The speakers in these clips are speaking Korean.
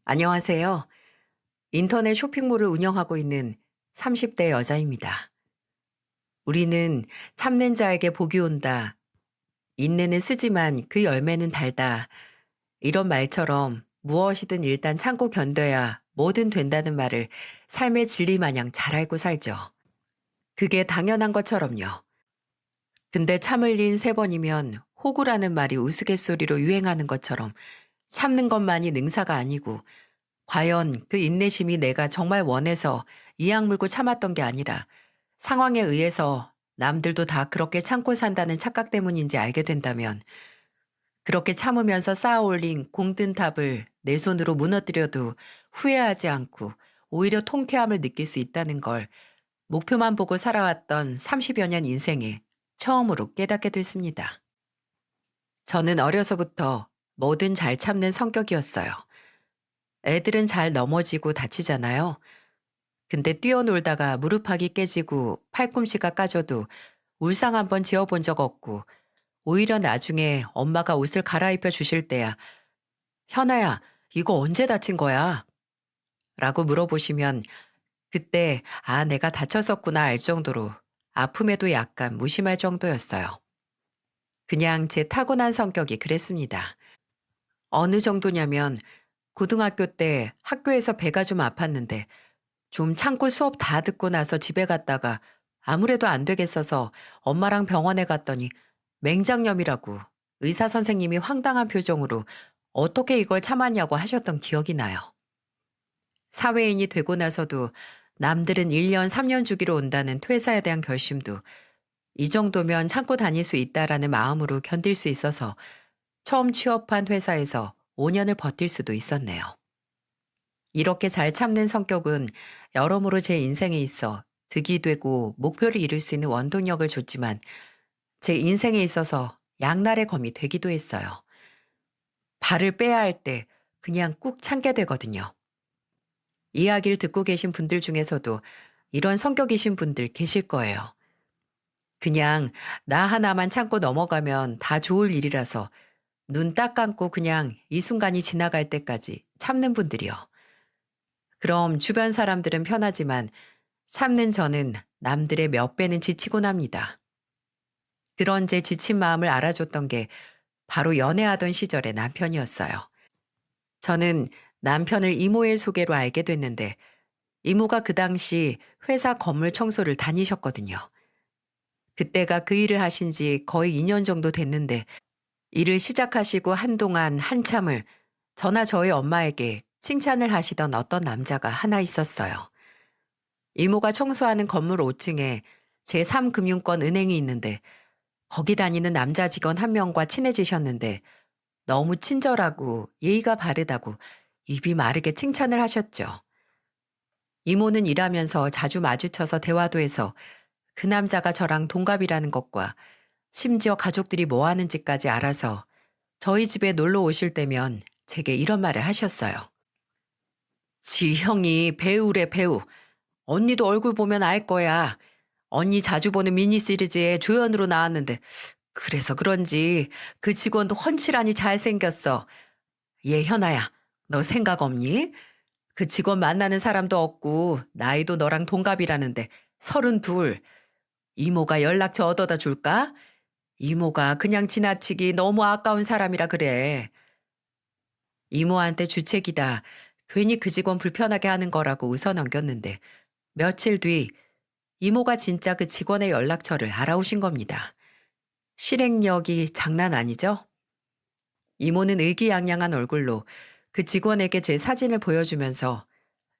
안녕하세요. 인터넷 쇼핑몰을 운영하고 있는 30대 여자입니다. 우리는 참는 자에게 복이 온다. 인내는 쓰지만 그 열매는 달다. 이런 말처럼 무엇이든 일단 참고 견뎌야 뭐든 된다는 말을 삶의 진리 마냥 잘 알고 살죠. 그게 당연한 것처럼요. 근데 참을 린 세 번이면 호구라는 말이 우스갯소리로 유행하는 것처럼 참는 것만이 능사가 아니고 과연 그 인내심이 내가 정말 원해서 이악 물고 참았던 게 아니라 상황에 의해서 남들도 다 그렇게 참고 산다는 착각 때문인지 알게 된다면 그렇게 참으면서 쌓아 올린 공든탑을 내 손으로 무너뜨려도 후회하지 않고 오히려 통쾌함을 느낄 수 있다는 걸 목표만 보고 살아왔던 30여 년 인생에 처음으로 깨닫게 됐습니다. 저는 어려서부터 뭐든 잘 참는 성격이었어요. 애들은 잘 넘어지고 다치잖아요. 근데 뛰어놀다가 무릎팍이 깨지고 팔꿈치가 까져도 울상 한번 지어본 적 없고 오히려 나중에 엄마가 옷을 갈아입혀 주실 때야 현아야 이거 언제 다친 거야? 라고 물어보시면 그때 아 내가 다쳤었구나 알 정도로 아픔에도 약간 무심할 정도였어요. 그냥 제 타고난 성격이 그랬습니다. 어느 정도냐면 고등학교 때 학교에서 배가 좀 아팠는데 좀 참고 수업 다 듣고 나서 집에 갔다가 아무래도 안 되겠어서 엄마랑 병원에 갔더니 맹장염이라고 의사 선생님이 황당한 표정으로 어떻게 이걸 참았냐고 하셨던 기억이 나요. 사회인이 되고 나서도 남들은 1년, 3년 주기로 온다는 퇴사에 대한 결심도 이 정도면 참고 다닐 수 있다라는 마음으로 견딜 수 있어서 처음 취업한 회사에서 5년을 버틸 수도 있었네요. 이렇게 잘 참는 성격은 여러모로 제 인생에 있어 득이 되고 목표를 이룰 수 있는 원동력을 줬지만 제 인생에 있어서 양날의 검이 되기도 했어요. 발을 빼야 할 때 그냥 꾹 참게 되거든요. 이야기를 듣고 계신 분들 중에서도 이런 성격이신 분들 계실 거예요. 그냥 나 하나만 참고 넘어가면 다 좋을 일이라서 눈 딱 감고 그냥 이 순간이 지나갈 때까지 참는 분들이요. 그럼 주변 사람들은 편하지만 참는 저는 남들의 몇 배는 지치곤 합니다. 그런 제 지친 마음을 알아줬던 게 바로 연애하던 시절의 남편이었어요. 저는 남편을 이모의 소개로 알게 됐는데 이모가 그 당시 회사 건물 청소를 다니셨거든요. 그때가 그 일을 하신 지 거의 2년 정도 됐는데 일을 시작하시고 한동안 한참을 저나 저희 엄마에게 칭찬을 하시던 어떤 남자가 하나 있었어요. 이모가 청소하는 건물 5층에 제3금융권 은행이 있는데 거기 다니는 남자 직원 한 명과 친해지셨는데 너무 친절하고 예의가 바르다고 입이 마르게 칭찬을 하셨죠. 이모는 일하면서 자주 마주쳐서 대화도 해서 그 남자가 저랑 동갑이라는 것과 심지어 가족들이 뭐 하는지까지 알아서 저희 집에 놀러 오실 때면 제게 이런 말을 하셨어요. 지 형이 배우래 배우. 언니도 얼굴 보면 알 거야. 언니 자주 보는 미니 시리즈에 조연으로 나왔는데 그래서 그런지 그 직원도 훤칠하니 잘생겼어. 얘 현아야, 너 생각 없니? 그 직원 만나는 사람도 없고 나이도 너랑 동갑이라는데 32. 이모가 연락처 얻어다 줄까? 이모가 그냥 지나치기 너무 아까운 사람이라 그래. 이모한테 주책이다. 괜히 그 직원 불편하게 하는 거라고 웃어 넘겼는데 며칠 뒤 이모가 진짜 그 직원의 연락처를 알아오신 겁니다. 실행력이 장난 아니죠? 이모는 의기양양한 얼굴로 그 직원에게 제 사진을 보여주면서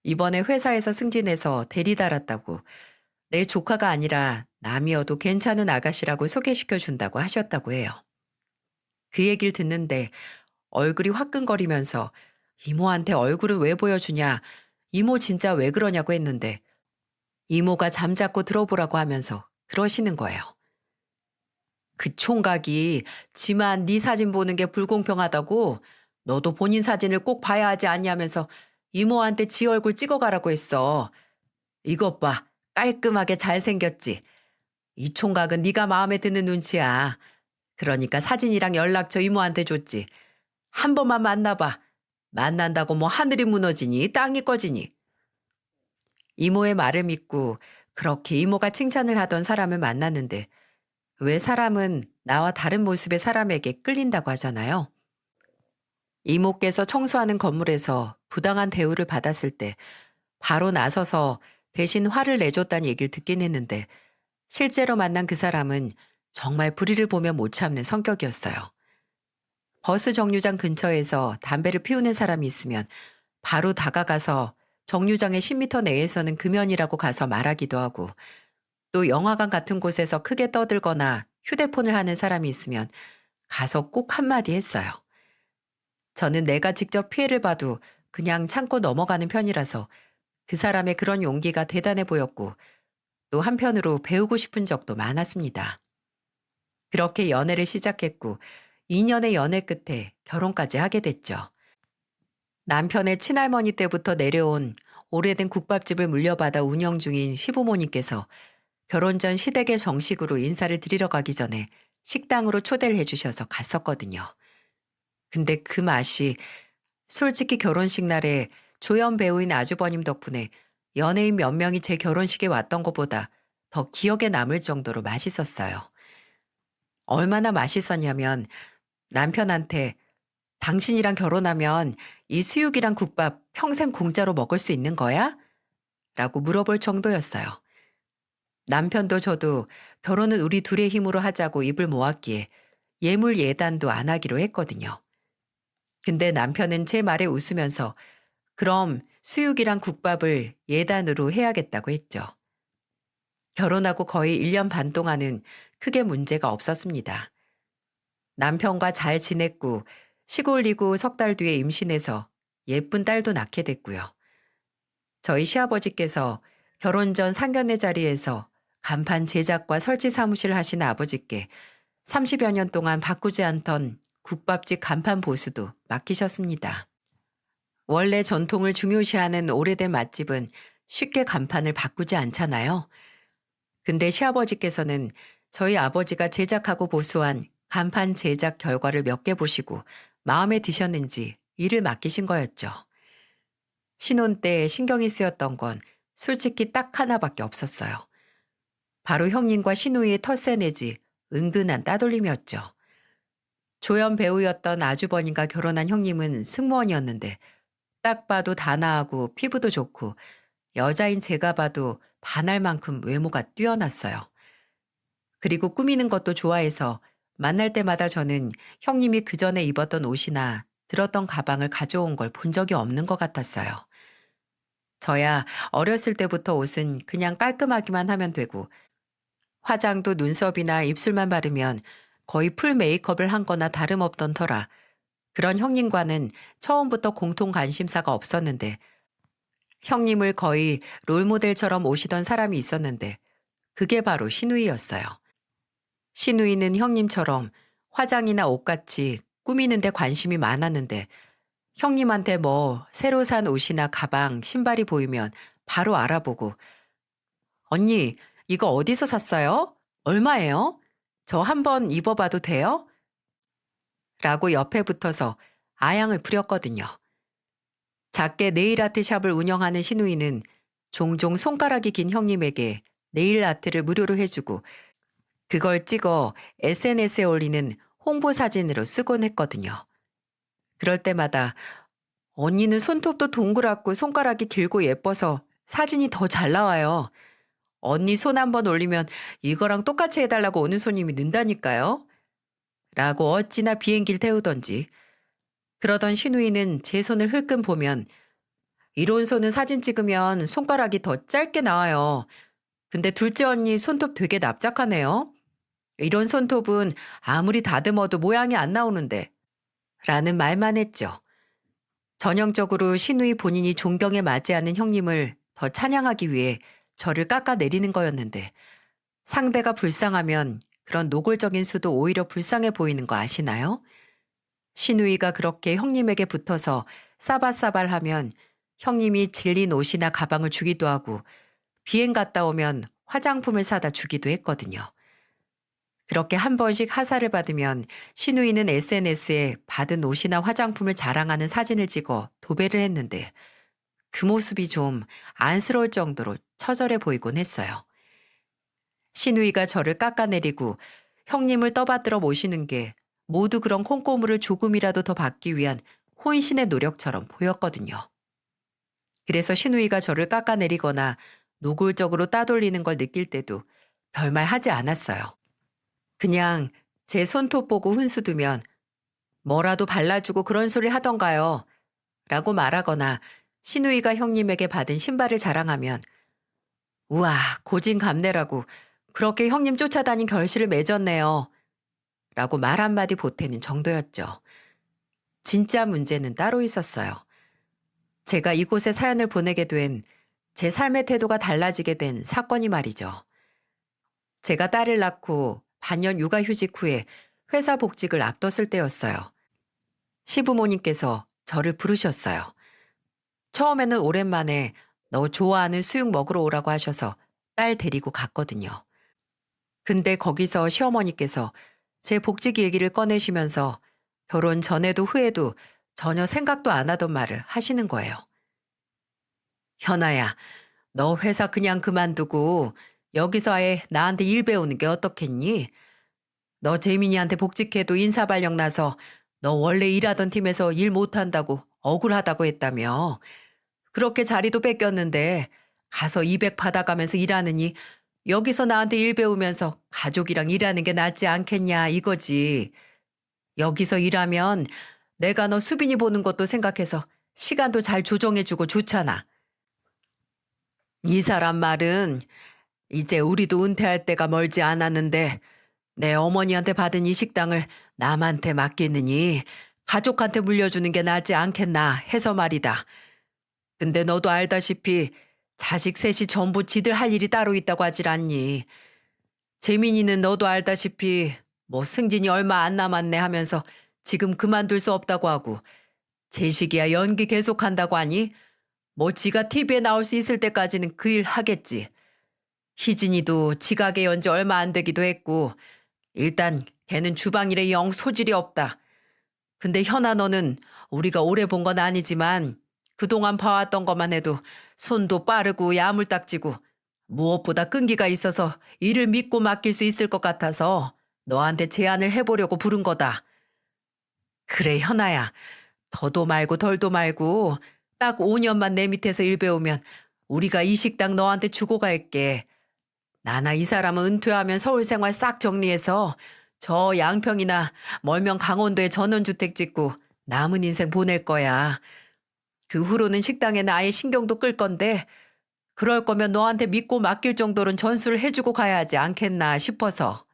이번에 회사에서 승진해서 대리 달았다고 내 조카가 아니라 남이어도 괜찮은 아가씨라고 소개시켜 준다고 하셨다고 해요. 그 얘기를 듣는데 얼굴이 화끈거리면서 이모한테 얼굴을 왜 보여주냐, 이모 진짜 왜 그러냐고 했는데 이모가 잠자코 들어보라고 하면서 그러시는 거예요. 그 총각이 지만 네 사진 보는 게 불공평하다고 너도 본인 사진을 꼭 봐야 하지 않냐면서 이모한테 지 얼굴 찍어가라고 했어. 이것 봐. 깔끔하게 잘생겼지. 이 총각은 네가 마음에 드는 눈치야. 그러니까 사진이랑 연락처 이모한테 줬지. 한 번만 만나봐. 만난다고 뭐 하늘이 무너지니 땅이 꺼지니. 이모의 말을 믿고 그렇게 이모가 칭찬을 하던 사람을 만났는데 왜 사람은 나와 다른 모습의 사람에게 끌린다고 하잖아요. 이모께서 청소하는 건물에서 부당한 대우를 받았을 때 바로 나서서 대신 화를 내줬다는 얘기를 듣긴 했는데 실제로 만난 그 사람은 정말 불의를 보면 못 참는 성격이었어요. 버스 정류장 근처에서 담배를 피우는 사람이 있으면 바로 다가가서 정류장의 10m 내에서는 금연이라고 가서 말하기도 하고 또 영화관 같은 곳에서 크게 떠들거나 휴대폰을 하는 사람이 있으면 가서 꼭 한마디 했어요. 저는 내가 직접 피해를 봐도 그냥 참고 넘어가는 편이라서 그 사람의 그런 용기가 대단해 보였고 또 한편으로 배우고 싶은 적도 많았습니다. 그렇게 연애를 시작했고 2년의 연애 끝에 결혼까지 하게 됐죠. 남편의 친할머니 때부터 내려온 오래된 국밥집을 물려받아 운영 중인 시부모님께서 결혼 전 시댁에 정식으로 인사를 드리러 가기 전에 식당으로 초대를 해주셔서 갔었거든요. 근데 그 맛이 솔직히 결혼식 날에 조연 배우인 아주버님 덕분에 연예인 몇 명이 제 결혼식에 왔던 것보다 더 기억에 남을 정도로 맛있었어요. 얼마나 맛있었냐면 남편한테 당신이랑 결혼하면 이 수육이랑 국밥 평생 공짜로 먹을 수 있는 거야? 라고 물어볼 정도였어요. 남편도 저도 결혼은 우리 둘의 힘으로 하자고 입을 모았기에 예물 예단도 안 하기로 했거든요. 근데 남편은 제 말에 웃으면서 그럼 수육이랑 국밥을 예단으로 해야겠다고 했죠. 결혼하고 거의 1년 반 동안은 크게 문제가 없었습니다. 남편과 잘 지냈고 시골이고 석 달 뒤에 임신해서 예쁜 딸도 낳게 됐고요. 저희 시아버지께서 결혼 전 상견례 자리에서 간판 제작과 설치 사무실 하신 아버지께 30여 년 동안 바꾸지 않던 국밥집 간판 보수도 맡기셨습니다. 원래 전통을 중요시하는 오래된 맛집은 쉽게 간판을 바꾸지 않잖아요. 근데 시아버지께서는 저희 아버지가 제작하고 보수한 간판 제작 결과를 몇 개 보시고 마음에 드셨는지 일을 맡기신 거였죠. 신혼 때 신경이 쓰였던 건 솔직히 딱 하나밖에 없었어요. 바로 형님과 시누이의 텃세 내지 은근한 따돌림이었죠. 조연 배우였던 아주버님과 결혼한 형님은 승무원이었는데 딱 봐도 단아하고 피부도 좋고 여자인 제가 봐도 반할 만큼 외모가 뛰어났어요. 그리고 꾸미는 것도 좋아해서 만날 때마다 저는 형님이 그 전에 입었던 옷이나 들었던 가방을 가져온 걸 본 적이 없는 것 같았어요. 저야 어렸을 때부터 옷은 그냥 깔끔하기만 하면 되고 화장도 눈썹이나 입술만 바르면 거의 풀 메이크업을 한 거나 다름없던 터라 그런 형님과는 처음부터 공통 관심사가 없었는데 형님을 거의 롤모델처럼 모시던 사람이 있었는데 그게 바로 시누이였어요. 시누이는 형님처럼 화장이나 옷같이 꾸미는 데 관심이 많았는데 형님한테 뭐 새로 산 옷이나 가방, 신발이 보이면 바로 알아보고 언니 이거 어디서 샀어요? 얼마예요? 저 한번 입어봐도 돼요? 라고 옆에 붙어서 아양을 부렸거든요. 작게 네일 아트 샵을 운영하는 시누이는 종종 손가락이 긴 형님에게 네일 아트를 무료로 해주고 그걸 찍어 SNS에 올리는 홍보 사진으로 쓰곤 했거든요. 그럴 때마다 언니는 손톱도 동그랗고 손가락이 길고 예뻐서 사진이 더 잘 나와요. 언니 손 한번 올리면 이거랑 똑같이 해달라고 오는 손님이 는다니까요. 라고 어찌나 비행기를 태우던지. 그러던 시누이는 제 손을 흘끔 보면 이런 손은 사진 찍으면 손가락이 더 짧게 나와요. 근데 둘째 언니 손톱 되게 납작하네요. 이런 손톱은 아무리 다듬어도 모양이 안 나오는데. 라는 말만 했죠. 전형적으로 시누이 본인이 존경에 맞지 않는 형님을 더 찬양하기 위해 저를 깎아내리는 거였는데 상대가 불쌍하면 그런 노골적인 수도 오히려 불쌍해 보이는 거 아시나요? 시누이가 그렇게 형님에게 붙어서 싸발싸발하면 형님이 질린 옷이나 가방을 주기도 하고 비행 갔다 오면 화장품을 사다 주기도 했거든요. 그렇게 한 번씩 하사를 받으면 신우이는 SNS에 받은 옷이나 화장품을 자랑하는 사진을 찍어 도배를 했는데 그 모습이 좀 안쓰러울 정도로 처절해 보이곤 했어요. 신우이가 저를 깎아내리고 형님을 떠받들어 모시는 게 모두 그런 콩고물을 조금이라도 더 받기 위한 혼신의 노력처럼 보였거든요. 그래서 신우이가 저를 깎아내리거나 노골적으로 따돌리는 걸 느낄 때도 별말 하지 않았어요. 그냥 제 손톱 보고 훈수 두면 뭐라도 발라주고 그런 소리 하던가요? 라고 말하거나 신우이가 형님에게 받은 신발을 자랑하면 우와, 고진감래라고 그렇게 형님 쫓아다닌 결실을 맺었네요. 라고 말 한마디 보태는 정도였죠. 진짜 문제는 따로 있었어요. 제가 이곳에 사연을 보내게 된 제 삶의 태도가 달라지게 된 사건이 말이죠. 제가 딸을 낳고 반년 육아휴직 후에 회사 복직을 앞뒀을 때였어요. 시부모님께서 저를 부르셨어요. 처음에는 오랜만에 너 좋아하는 수육 먹으러 오라고 하셔서 딸 데리고 갔거든요. 근데 거기서 시어머니께서 제 복직 얘기를 꺼내시면서 결혼 전에도 후에도 전혀 생각도 안 하던 말을 하시는 거예요. 현아야, 너 회사 그냥 그만두고 여기서 아예 나한테 일 배우는 게 어떻겠니? 너 재민이한테 복직해도 인사발령 나서 너 원래 일하던 팀에서 일 못한다고 억울하다고 했다며. 그렇게 자리도 뺏겼는데 가서 200 받아가면서 일하느니 여기서 나한테 일 배우면서 가족이랑 일하는 게 낫지 않겠냐 이거지. 여기서 일하면 내가 너 수빈이 보는 것도 생각해서 시간도 잘 조정해주고 좋잖아. 이 사람 말은 이제 우리도 은퇴할 때가 멀지 않았는데 내 어머니한테 받은 이 식당을 남한테 맡기느니 가족한테 물려주는 게 낫지 않겠나 해서 말이다. 근데 너도 알다시피 자식 셋이 전부 지들 할 일이 따로 있다고 하질 않니. 재민이는 너도 알다시피 뭐 승진이 얼마 안 남았네 하면서 지금 그만둘 수 없다고 하고 제식이야 연기 계속한다고 하니 뭐 지가 TV에 나올 수 있을 때까지는 그 일 하겠지. 희진이도 지각에 연지 얼마 안 되기도 했고 일단 걔는 주방일에 영 소질이 없다. 근데 현아 너는 우리가 오래 본 건 아니지만 그동안 봐왔던 것만 해도 손도 빠르고 야물딱지고 무엇보다 끈기가 있어서 일을 믿고 맡길 수 있을 것 같아서 너한테 제안을 해보려고 부른 거다. 그래 현아야. 더도 말고 덜도 말고 딱 5년만 내 밑에서 일 배우면 우리가 이 식당 너한테 주고 갈게. 나나 이 사람은 은퇴하면 서울 생활 싹 정리해서 저 양평이나 멀면 강원도에 전원주택 짓고 남은 인생 보낼 거야. 그 후로는 식당에는 아예 신경도 끌 건데 그럴 거면 너한테 믿고 맡길 정도는 전수를 해주고 가야 하지 않겠나 싶어서.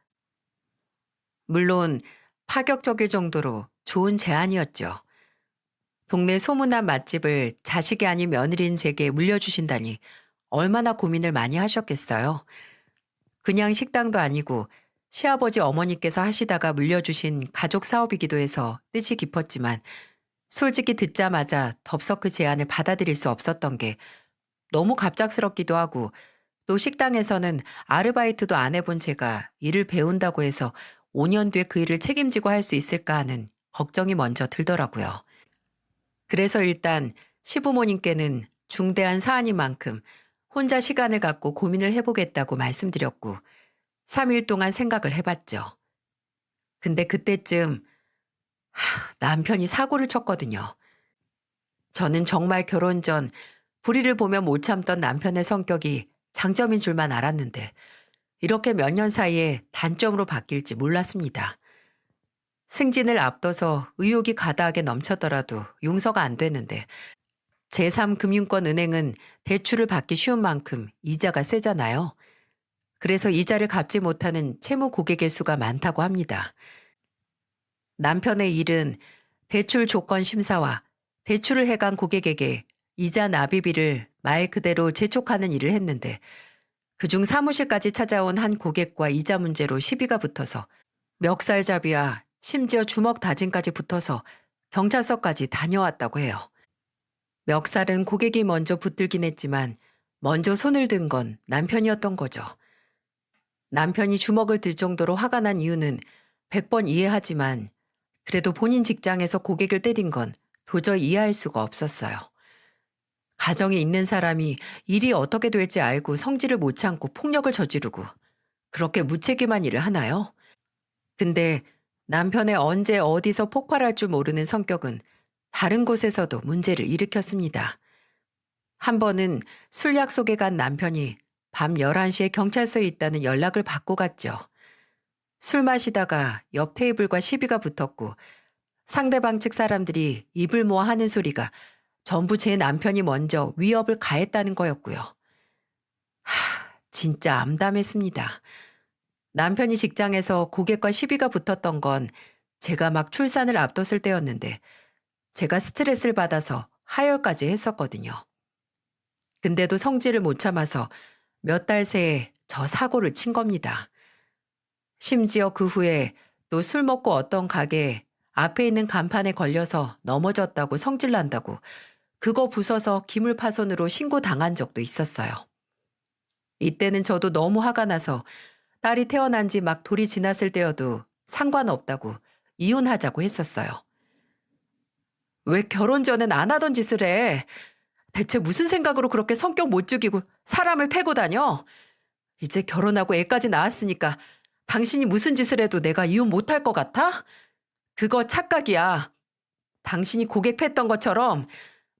물론 파격적일 정도로 좋은 제안이었죠. 동네 소문난 맛집을 자식이 아닌 며느리인 제게 물려주신다니 얼마나 고민을 많이 하셨겠어요. 그냥 식당도 아니고 시아버지 어머니께서 하시다가 물려주신 가족 사업이기도 해서 뜻이 깊었지만 솔직히 듣자마자 덥석 그 제안을 받아들일 수 없었던 게 너무 갑작스럽기도 하고 또 식당에서는 아르바이트도 안 해본 제가 일을 배운다고 해서 5년 뒤에 그 일을 책임지고 할 수 있을까 하는 걱정이 먼저 들더라고요. 그래서 일단 시부모님께는 중대한 사안인 만큼 혼자 시간을 갖고 고민을 해보겠다고 말씀드렸고 3일 동안 생각을 해봤죠. 근데 그때쯤 남편이 사고를 쳤거든요. 저는 정말 결혼 전 불의를 보며 못 참던 남편의 성격이 장점인 줄만 알았는데 이렇게 몇 년 사이에 단점으로 바뀔지 몰랐습니다. 승진을 앞둬서 의욕이 가다하게 넘쳤더라도 용서가 안 되는데 제3금융권은행은 대출을 받기 쉬운 만큼 이자가 세잖아요. 그래서 이자를 갚지 못하는 채무 고객의 수가 많다고 합니다. 남편의 일은 대출 조건 심사와 대출을 해간 고객에게 이자 납입일을 말 그대로 재촉하는 일을 했는데 그중 사무실까지 찾아온 한 고객과 이자 문제로 시비가 붙어서 멱살잡이와 심지어 주먹 다짐까지 붙어서 경찰서까지 다녀왔다고 해요. 멱살은 고객이 먼저 붙들긴 했지만 먼저 손을 든 건 남편이었던 거죠. 남편이 주먹을 들 정도로 화가 난 이유는 100번 이해하지만 그래도 본인 직장에서 고객을 때린 건 도저히 이해할 수가 없었어요. 가정에 있는 사람이 일이 어떻게 될지 알고 성질을 못 참고 폭력을 저지르고 그렇게 무책임한 일을 하나요? 근데 남편의 언제 어디서 폭발할 줄 모르는 성격은 다른 곳에서도 문제를 일으켰습니다. 한 번은 술 약속에 간 남편이 밤 11시에 경찰서에 있다는 연락을 받고 갔죠. 술 마시다가 옆 테이블과 시비가 붙었고 상대방 측 사람들이 입을 모아 하는 소리가 전부 제 남편이 먼저 위협을 가했다는 거였고요. 진짜 암담했습니다. 남편이 직장에서 고객과 시비가 붙었던 건 제가 막 출산을 앞뒀을 때였는데 제가 스트레스를 받아서 하혈까지 했었거든요. 근데도 성질을 못 참아서 몇 달 새에 저 사고를 친 겁니다. 심지어 그 후에 또 술 먹고 어떤 가게에 앞에 있는 간판에 걸려서 넘어졌다고 성질난다고 그거 부숴서 기물파손으로 신고당한 적도 있었어요. 이때는 저도 너무 화가 나서 딸이 태어난 지 막 돌이 지났을 때여도 상관없다고 이혼하자고 했었어요. 왜 결혼 전엔 안 하던 짓을 해? 대체 무슨 생각으로 그렇게 성격 못 죽이고 사람을 패고 다녀? 이제 결혼하고 애까지 낳았으니까 당신이 무슨 짓을 해도 내가 이혼 못할 것 같아? 그거 착각이야. 당신이 고객 팼던 것처럼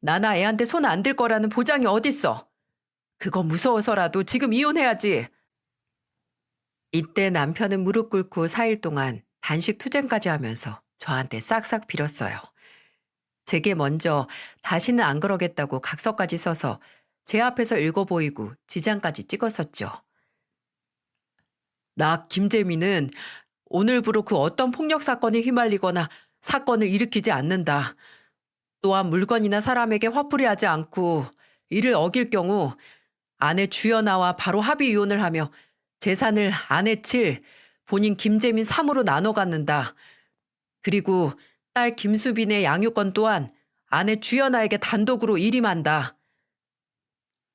나나 애한테 손 안 들 거라는 보장이 어딨어. 그거 무서워서라도 지금 이혼해야지. 이때 남편은 무릎 꿇고 4일 동안 단식 투쟁까지 하면서 저한테 싹싹 빌었어요. 제게 먼저 다시는 안 그러겠다고 각서까지 써서 제 앞에서 읽어 보이고 지장까지 찍었었죠. 나 김재민은 오늘부로 그 어떤 폭력 사건에 휘말리거나 사건을 일으키지 않는다. 또한 물건이나 사람에게 화풀이하지 않고 이를 어길 경우 아내 주연아와 바로 합의 이혼을 하며 재산을 아내 7, 본인 김재민 3으로 나눠 갖는다. 그리고 딸 김수빈의 양육권 또한 아내 주연아에게 단독으로 일임한다.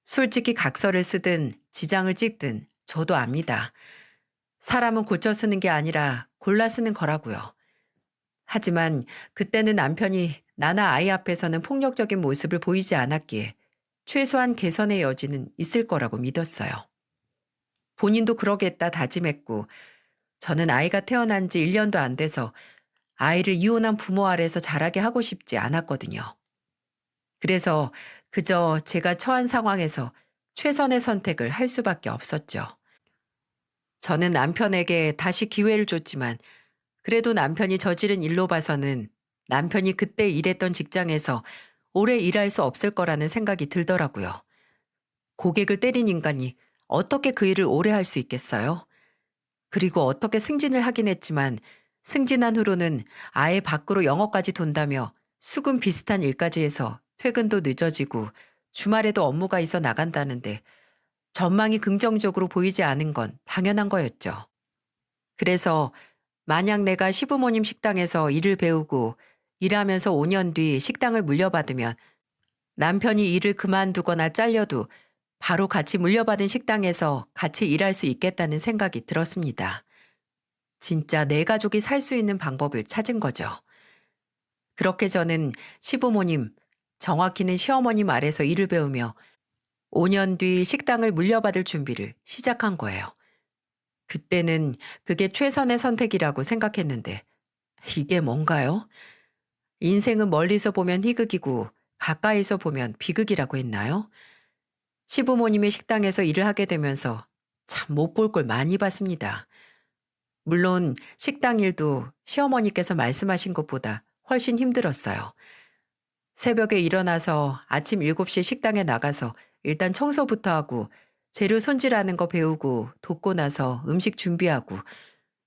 솔직히 각서를 쓰든 지장을 찍든 저도 압니다. 사람은 고쳐 쓰는 게 아니라 골라 쓰는 거라고요. 하지만 그때는 남편이 나나 아이 앞에서는 폭력적인 모습을 보이지 않았기에 최소한 개선의 여지는 있을 거라고 믿었어요. 본인도 그러겠다 다짐했고 저는 아이가 태어난 지 1년도 안 돼서 아이를 이혼한 부모 아래서 자라게 하고 싶지 않았거든요. 그래서 그저 제가 처한 상황에서 최선의 선택을 할 수밖에 없었죠. 저는 남편에게 다시 기회를 줬지만 그래도 남편이 저지른 일로 봐서는 남편이 그때 일했던 직장에서 오래 일할 수 없을 거라는 생각이 들더라고요. 고객을 때린 인간이 어떻게 그 일을 오래 할 수 있겠어요? 그리고 어떻게 승진을 하긴 했지만 승진한 후로는 아예 밖으로 영업까지 돈다며 수금 비슷한 일까지 해서 퇴근도 늦어지고 주말에도 업무가 있어 나간다는데 전망이 긍정적으로 보이지 않은 건 당연한 거였죠. 그래서 만약 내가 시부모님 식당에서 일을 배우고 일하면서 5년 뒤 식당을 물려받으면 남편이 일을 그만두거나 잘려도 바로 같이 물려받은 식당에서 같이 일할 수 있겠다는 생각이 들었습니다. 진짜 내 가족이 살 수 있는 방법을 찾은 거죠. 그렇게 저는 시부모님, 정확히는 시어머님 아래서 일을 배우며 5년 뒤 식당을 물려받을 준비를 시작한 거예요. 그때는 그게 최선의 선택이라고 생각했는데 이게 뭔가요? 인생은 멀리서 보면 희극이고 가까이서 보면 비극이라고 했나요? 시부모님의 식당에서 일을 하게 되면서 참 못 볼 걸 많이 봤습니다. 물론 식당 일도 시어머니께서 말씀하신 것보다 훨씬 힘들었어요. 새벽에 일어나서 아침 7시에 식당에 나가서 일단 청소부터 하고 재료 손질하는 거 배우고 돕고 나서 음식 준비하고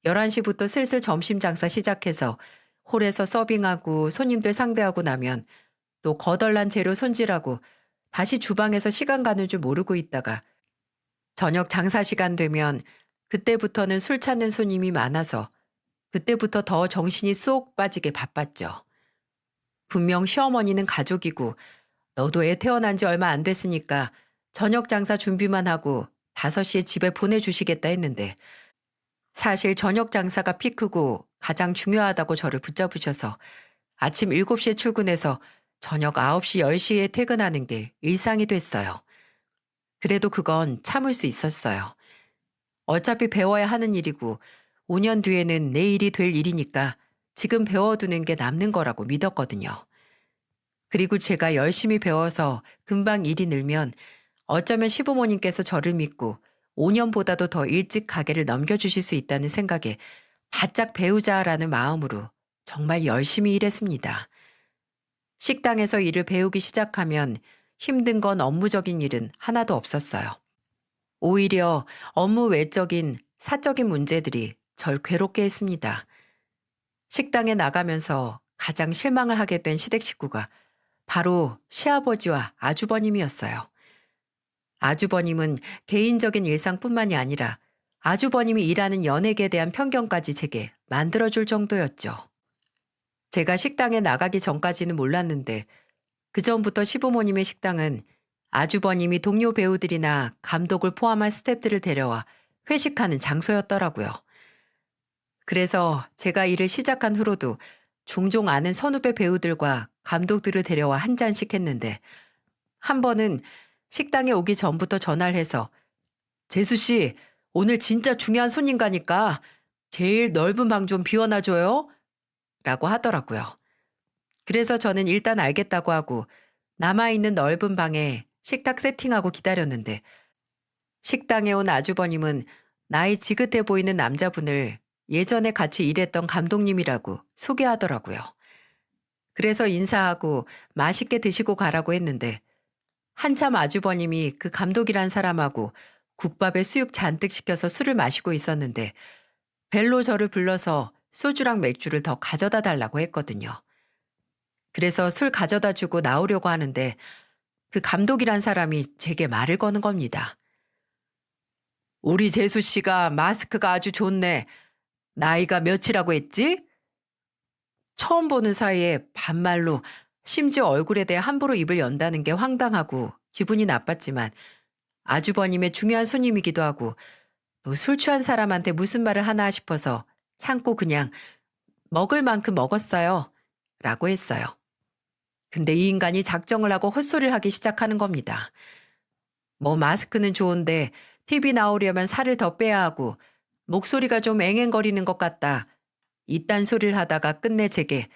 11시부터 슬슬 점심 장사 시작해서 홀에서 서빙하고 손님들 상대하고 나면 또 거덜난 재료 손질하고 다시 주방에서 시간 가는 줄 모르고 있다가 저녁 장사 시간 되면 그때부터는 술 찾는 손님이 많아서 그때부터 더 정신이 쏙 빠지게 바빴죠. 분명 시어머니는 가족이고 너도 애 태어난 지 얼마 안 됐으니까 저녁 장사 준비만 하고 5시에 집에 보내주시겠다 했는데 사실 저녁 장사가 피크고 가장 중요하다고 저를 붙잡으셔서 아침 7시에 출근해서 저녁 9시, 10시에 퇴근하는 게 일상이 됐어요. 그래도 그건 참을 수 있었어요. 어차피 배워야 하는 일이고 5년 뒤에는 내 일이 될 일이니까 지금 배워두는 게 남는 거라고 믿었거든요. 그리고 제가 열심히 배워서 금방 일이 늘면 어쩌면 시부모님께서 저를 믿고 5년보다도 더 일찍 가게를 넘겨주실 수 있다는 생각에 바짝 배우자라는 마음으로 정말 열심히 일했습니다. 식당에서 일을 배우기 시작하면 힘든 건 업무적인 일은 하나도 없었어요. 오히려 업무 외적인 사적인 문제들이 절 괴롭게 했습니다. 식당에 나가면서 가장 실망을 하게 된 시댁 식구가 바로 시아버지와 아주버님이었어요. 아주버님은 개인적인 일상뿐만이 아니라 아주버님이 일하는 연예계에 대한 편견까지 제게 만들어줄 정도였죠. 제가 식당에 나가기 전까지는 몰랐는데 그전부터 시부모님의 식당은 아주버님이 동료 배우들이나 감독을 포함한 스태프들을 데려와 회식하는 장소였더라고요. 그래서 제가 일을 시작한 후로도 종종 아는 선후배 배우들과 감독들을 데려와 한 잔씩 했는데 한 번은 식당에 오기 전부터 전화를 해서 재수 씨, 오늘 진짜 중요한 손님 가니까 제일 넓은 방 좀 비워놔줘요. 라고 하더라고요. 그래서 저는 일단 알겠다고 하고 남아있는 넓은 방에 식탁 세팅하고 기다렸는데 식당에 온 아주버님은 나이 지긋해 보이는 남자분을 예전에 같이 일했던 감독님이라고 소개하더라고요. 그래서 인사하고 맛있게 드시고 가라고 했는데 한참 아주버님이 그 감독이란 사람하고 국밥에 수육 잔뜩 시켜서 술을 마시고 있었는데 벨로 저를 불러서 소주랑 맥주를 더 가져다 달라고 했거든요. 그래서 술 가져다 주고 나오려고 하는데 그 감독이란 사람이 제게 말을 거는 겁니다. 우리 재수 씨가 마스크가 아주 좋네. 나이가 몇이라고 했지? 처음 보는 사이에 반말로 심지어 얼굴에 대해 함부로 입을 연다는 게 황당하고 기분이 나빴지만 아주버님의 중요한 손님이기도 하고 또 술 취한 사람한테 무슨 말을 하나 싶어서 참고 그냥 먹을 만큼 먹었어요. 라고 했어요. 근데 이 인간이 작정을 하고 헛소리를 하기 시작하는 겁니다. 뭐 마스크는 좋은데 TV 나오려면 살을 더 빼야 하고 목소리가 좀 앵앵거리는 것 같다. 이딴 소리를 하다가 끝내 제게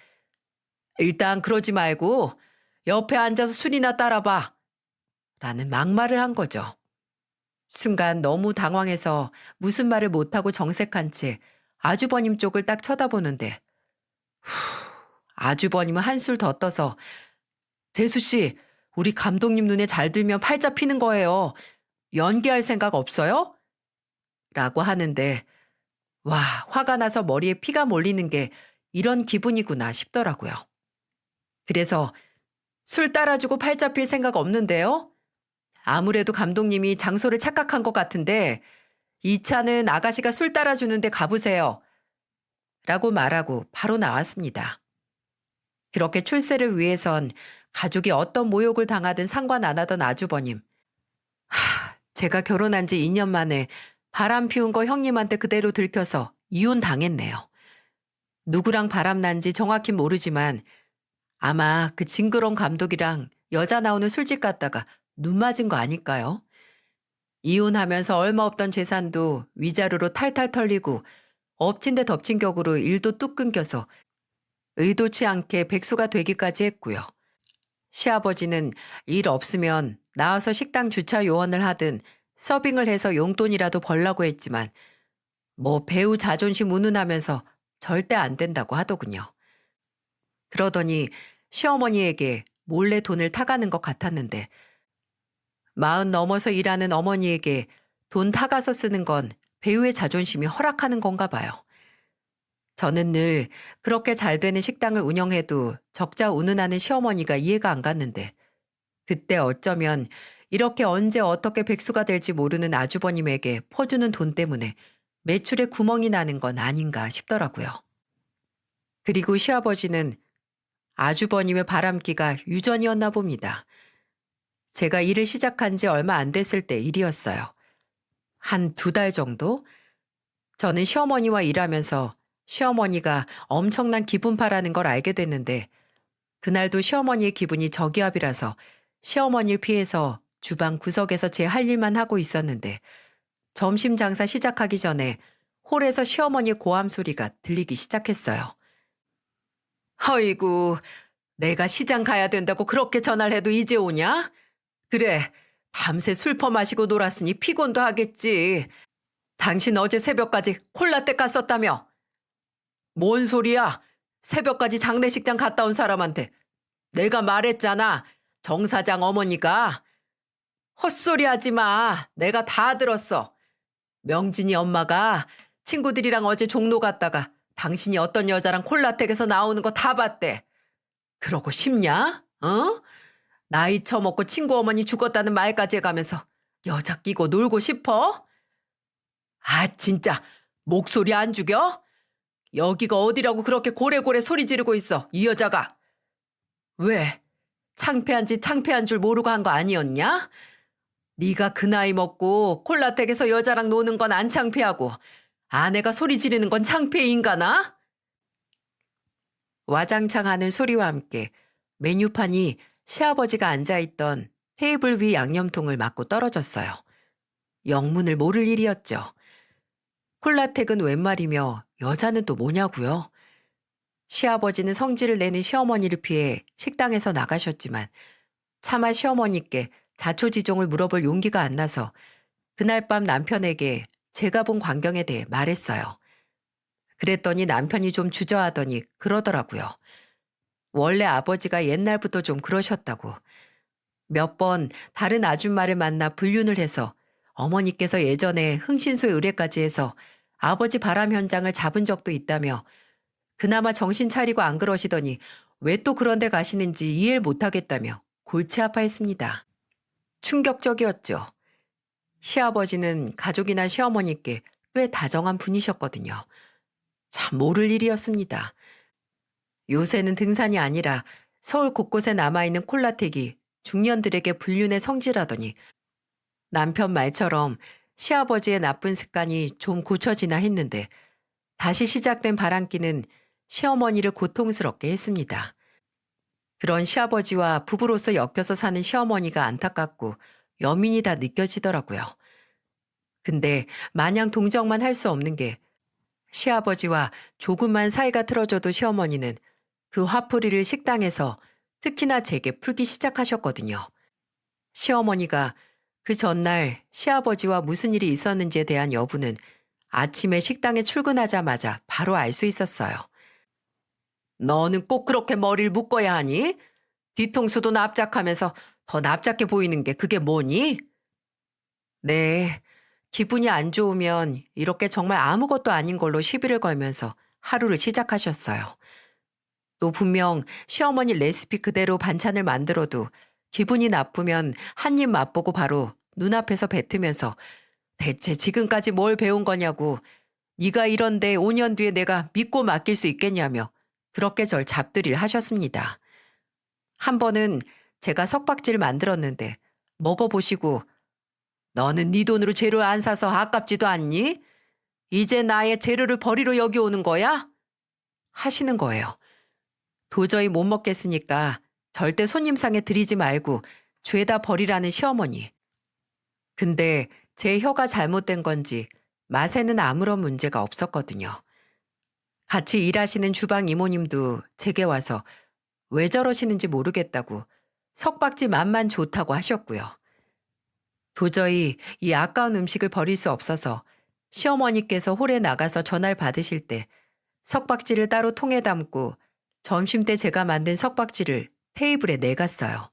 일단 그러지 말고 옆에 앉아서 술이나 따라봐. 라는 막말을 한 거죠. 순간 너무 당황해서 무슨 말을 못하고 정색한 채 아주버님 쪽을 딱 쳐다보는데 아주버님은 한술 더 떠서 재수 씨, 우리 감독님 눈에 잘 들면 팔자 피는 거예요. 연기할 생각 없어요? 라고 하는데 와, 화가 나서 머리에 피가 몰리는 게 이런 기분이구나 싶더라고요. 그래서 술 따라주고 팔자 필 생각 없는데요? 아무래도 감독님이 장소를 착각한 것 같은데 이 차는 아가씨가 술 따라주는데 가보세요. 라고 말하고 바로 나왔습니다. 그렇게 출세를 위해선 가족이 어떤 모욕을 당하든 상관 안 하던 아주버님. 제가 결혼한 지 2년 만에 바람 피운 거 형님한테 그대로 들켜서 이혼 당했네요. 누구랑 바람 난지 정확히 모르지만 아마 그 징그러운 감독이랑 여자 나오는 술집 갔다가 눈 맞은 거 아닐까요? 이혼하면서 얼마 없던 재산도 위자료로 탈탈 털리고 엎친 데 덮친 격으로 일도 뚝 끊겨서 의도치 않게 백수가 되기까지 했고요. 시아버지는 일 없으면 나와서 식당 주차 요원을 하든 서빙을 해서 용돈이라도 벌라고 했지만 뭐 배우 자존심 운운하면서 절대 안 된다고 하더군요. 그러더니 시어머니에게 몰래 돈을 타가는 것 같았는데 40 넘어서 일하는 어머니에게 돈 타가서 쓰는 건 배우의 자존심이 허락하는 건가 봐요. 저는 늘 그렇게 잘 되는 식당을 운영해도 적자 운운하는 시어머니가 이해가 안 갔는데 그때 어쩌면 이렇게 언제 어떻게 백수가 될지 모르는 아주버님에게 퍼주는 돈 때문에 매출에 구멍이 나는 건 아닌가 싶더라고요. 그리고 시아버지는 아주버님의 바람기가 유전이었나 봅니다. 제가 일을 시작한 지 얼마 안 됐을 때 일이었어요. 한 2달 정도? 저는 시어머니와 일하면서 시어머니가 엄청난 기분파라는 걸 알게 됐는데 그날도 시어머니의 기분이 저기압이라서 시어머니를 피해서 주방 구석에서 제 할 일만 하고 있었는데 점심 장사 시작하기 전에 홀에서 시어머니의 고함 소리가 들리기 시작했어요. "허이구, 내가 시장 가야 된다고 그렇게 전화를 해도 이제 오냐? 그래, 밤새 술 퍼마시고 놀았으니 피곤도 하겠지. 당신 어제 새벽까지 콜라떼 깠었다며? 뭔 소리야? 새벽까지 장례식장 갔다 온 사람한테. 내가 말했잖아. 정 사장 어머니가. 헛소리 하지 마. 내가 다 들었어. 명진이 엄마가 친구들이랑 어제 종로 갔다가 당신이 어떤 여자랑 콜라텍에서 나오는 거 다 봤대. 그러고 싶냐? 어? 나이 처먹고 친구 어머니 죽었다는 말까지 해가면서 여자 끼고 놀고 싶어? 아, 진짜 목소리 안 죽여? 여기가 어디라고 그렇게 고래고래 소리 지르고 있어, 이 여자가. 왜? 창피한지 창피한 줄 모르고 한 거 아니었냐? 네가 그 나이 먹고 콜라텍에서 여자랑 노는 건 안 창피하고 아내가 소리 지르는 건 창피해, 인간아? 와장창 하는 소리와 함께 메뉴판이 시아버지가 앉아있던 테이블 위 양념통을 맞고 떨어졌어요. 영문을 모를 일이었죠. 콜라텍은 웬 말이며 여자는 또 뭐냐고요? 시아버지는 성질을 내는 시어머니를 피해 식당에서 나가셨지만 차마 시어머니께 자초지종을 물어볼 용기가 안 나서 그날 밤 남편에게 제가 본 광경에 대해 말했어요. 그랬더니 남편이 좀 주저하더니 그러더라고요. 원래 아버지가 옛날부터 좀 그러셨다고. 몇 번 다른 아줌마를 만나 불륜을 해서 어머니께서 예전에 흥신소에 의뢰까지 해서 아버지 바람 현장을 잡은 적도 있다며 그나마 정신 차리고 안 그러시더니 왜 또 그런 데 가시는지 이해를 못하겠다며 골치 아파했습니다. 충격적이었죠. 시아버지는 가족이나 시어머니께 꽤 다정한 분이셨거든요. 참 모를 일이었습니다. 요새는 등산이 아니라 서울 곳곳에 남아있는 콜라텍이 중년들에게 불륜의 성지라더니 남편 말처럼 시아버지의 나쁜 습관이 좀 고쳐지나 했는데 다시 시작된 바람기는 시어머니를 고통스럽게 했습니다. 그런 시아버지와 부부로서 엮여서 사는 시어머니가 안타깝고 여민이 다 느껴지더라고요. 근데 마냥 동정만 할 수 없는 게 시아버지와 조금만 사이가 틀어져도 시어머니는 그 화풀이를 식당에서 특히나 제게 풀기 시작하셨거든요. 시어머니가 그 전날 시아버지와 무슨 일이 있었는지에 대한 여부는 아침에 식당에 출근하자마자 바로 알 수 있었어요. 너는 꼭 그렇게 머리를 묶어야 하니? 뒤통수도 납작하면서 더 납작해 보이는 게 그게 뭐니? 네, 기분이 안 좋으면 이렇게 정말 아무것도 아닌 걸로 시비를 걸면서 하루를 시작하셨어요. 또 분명 시어머니 레시피 그대로 반찬을 만들어도 기분이 나쁘면 한 입 맛보고 바로 눈앞에서 뱉으면서 대체 지금까지 뭘 배운 거냐고 네가 이런데 5년 뒤에 내가 믿고 맡길 수 있겠냐며 그렇게 절 잡들이를 하셨습니다. 한 번은 제가 석박지를 만들었는데 먹어보시고 너는 네 돈으로 재료 안 사서 아깝지도 않니? 이제 나의 재료를 버리러 여기 오는 거야? 하시는 거예요. 도저히 못 먹겠으니까 절대 손님상에 드리지 말고 죄다 버리라는 시어머니. 근데 제 혀가 잘못된 건지 맛에는 아무런 문제가 없었거든요. 같이 일하시는 주방 이모님도 제게 와서 왜 저러시는지 모르겠다고 석박지 맛만 좋다고 하셨고요. 도저히 이 아까운 음식을 버릴 수 없어서 시어머니께서 홀에 나가서 전화를 받으실 때 석박지를 따로 통에 담고 점심때 제가 만든 석박지를 테이블에 내갔어요.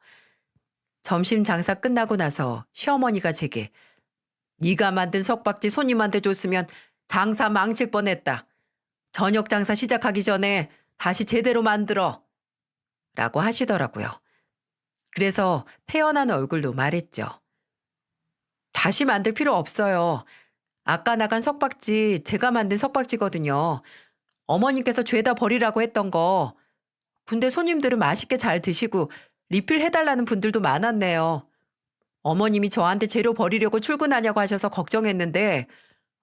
점심 장사 끝나고 나서 시어머니가 제게 네가 만든 석박지 손님한테 줬으면 장사 망칠 뻔했다. 저녁 장사 시작하기 전에 다시 제대로 만들어. 라고 하시더라고요. 그래서 태연한 얼굴로 말했죠. 다시 만들 필요 없어요. 아까 나간 석박지 제가 만든 석박지거든요. 어머님께서 죄다 버리라고 했던 거. 근데 손님들은 맛있게 잘 드시고 리필 해달라는 분들도 많았네요. 어머님이 저한테 재료 버리려고 출근하냐고 하셔서 걱정했는데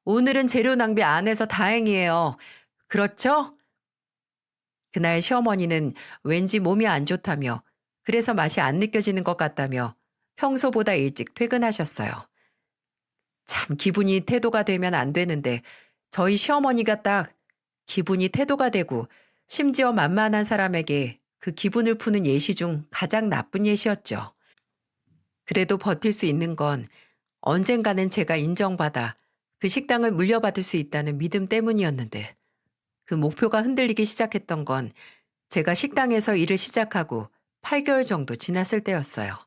오늘은 재료 낭비 안 해서 다행이에요. 그렇죠? 그날 시어머니는 왠지 몸이 안 좋다며 그래서 맛이 안 느껴지는 것 같다며 평소보다 일찍 퇴근하셨어요. 참 기분이 태도가 되면 안 되는데 저희 시어머니가 딱 기분이 태도가 되고 심지어 만만한 사람에게 그 기분을 푸는 예시 중 가장 나쁜 예시였죠. 그래도 버틸 수 있는 건 언젠가는 제가 인정받아 그 식당을 물려받을 수 있다는 믿음 때문이었는데 그 목표가 흔들리기 시작했던 건 제가 식당에서 일을 시작하고 8개월 정도 지났을 때였어요.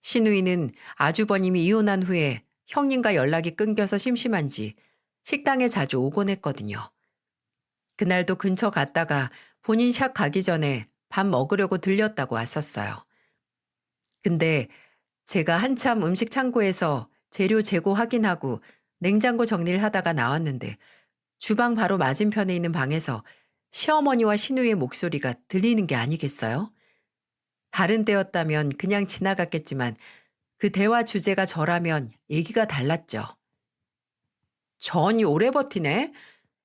시누이는 아주버님이 이혼한 후에 형님과 연락이 끊겨서 심심한지 식당에 자주 오곤 했거든요. 그날도 근처 갔다가 본인 샵 가기 전에 밥 먹으려고 들렸다고 왔었어요. 근데 제가 한참 음식 창고에서 재료 재고 확인하고 냉장고 정리를 하다가 나왔는데 주방 바로 맞은편에 있는 방에서 시어머니와 시누이의 목소리가 들리는 게 아니겠어요? 다른 때였다면 그냥 지나갔겠지만 그 대화 주제가 저라면 얘기가 달랐죠. 저 언니 오래 버티네?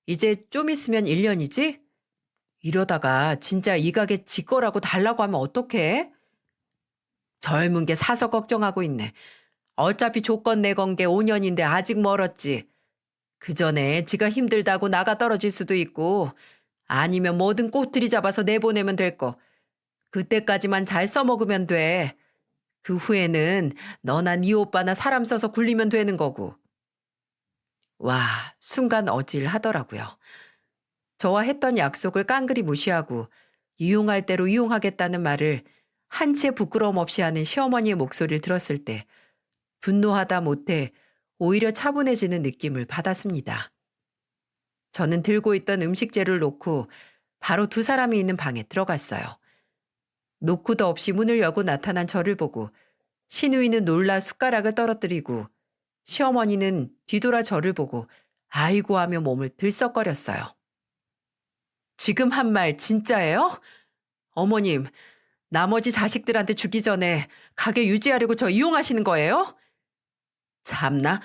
이제 좀 있으면 1년이지? 이러다가 진짜 이 가게 지 거라고 달라고 하면 어떡해? 젊은 게 사서 걱정하고 있네. 어차피 조건 내건 게 5년인데 아직 멀었지. 그 전에 지가 힘들다고 나가 떨어질 수도 있고 아니면 뭐든 꼬투리 잡아서 내보내면 될 거. 그때까지만 잘 써먹으면 돼. 그 후에는 너나 네 오빠나 사람 써서 굴리면 되는 거고. 와, 순간 어질하더라고요. 저와 했던 약속을 깡그리 무시하고 이용할 대로 이용하겠다는 말을 한 채 부끄러움 없이 하는 시어머니의 목소리를 들었을 때 분노하다 못해 오히려 차분해지는 느낌을 받았습니다. 저는 들고 있던 음식재를 놓고 바로 두 사람이 있는 방에 들어갔어요. 노크도 없이 문을 열고 나타난 저를 보고 시누이는 놀라 숟가락을 떨어뜨리고 시어머니는 뒤돌아 저를 보고 아이고 하며 몸을 들썩거렸어요. 지금 한 말 진짜예요? 어머님, 나머지 자식들한테 주기 전에 가게 유지하려고 저 이용하시는 거예요? 참나,